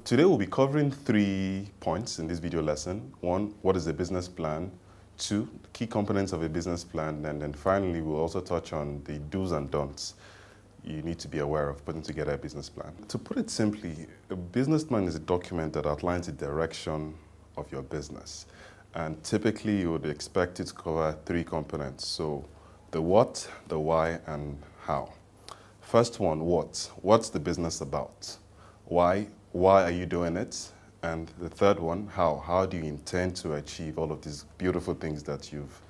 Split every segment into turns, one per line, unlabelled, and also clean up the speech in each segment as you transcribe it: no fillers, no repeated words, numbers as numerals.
Today we'll be covering 3 points in this video lesson. 1, what is a business plan? 2, key components of a business plan. And then finally, we'll also touch on the do's and don'ts you need to be aware of putting together a business plan. To put it simply, a business plan is a document that outlines the direction of your business. And typically, you would expect it to cover 3 components. So the what, the why, and how. First one, what? What's the business about? Why? Why are you doing it? And the third one, how? How do you intend to achieve all of these beautiful things that you've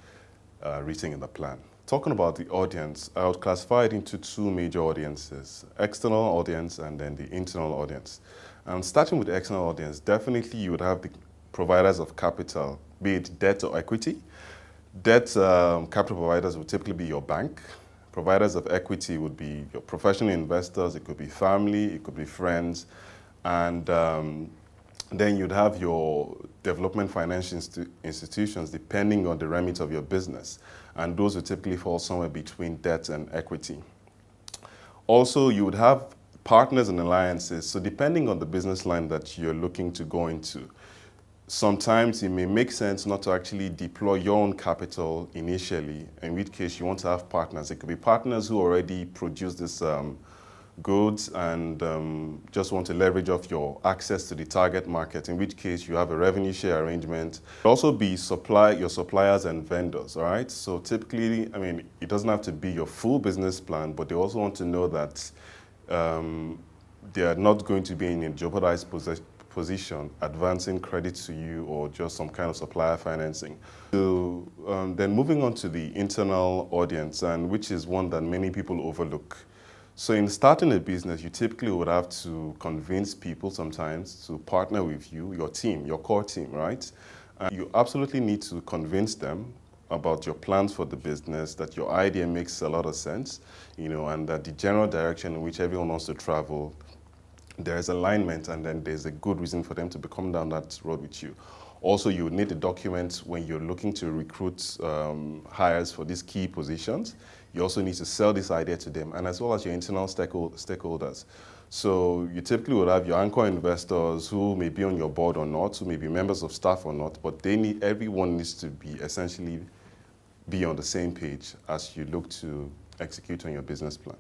written in the plan? Talking about the audience, I would classify it into 2 major audiences, external audience and then the internal audience. And starting with the external audience, definitely you would have the providers of capital, be it debt or equity. Debt capital providers would typically be your bank. Providers of equity would be your professional investors, it could be family, it could be friends. And then you'd have your development financial institutions depending on the remit of your business. And those would typically fall somewhere between debt and equity. Also, you would have partners and alliances. So depending on the business line that you're looking to go into, sometimes it may make sense not to actually deploy your own capital initially, in which case you want to have partners. It could be partners who already produce this goods and just want to leverage off your access to the target market, in which case you have a revenue share arrangement. It could also be your suppliers and vendors, all right? So typically, it doesn't have to be your full business plan, but they also want to know that they are not going to be in a jeopardized position advancing credit to you or just some kind of supplier financing. So then moving on to the internal audience, and which is one that many people overlook. So in starting a business, you typically would have to convince people sometimes to partner with you, your team, your core team, right? You absolutely need to convince them about your plans for the business, that your idea makes a lot of sense, and that the general direction in which everyone wants to travel, there's alignment, and then there's a good reason for them to be coming down that road with you. Also, you would need a document when you're looking to recruit hires for these key positions. You also need to sell this idea to them, and as well as your internal stakeholders. So you typically would have your anchor investors who may be on your board or not, who may be members of staff or not, but everyone needs to be on the same page as you look to execute on your business plan.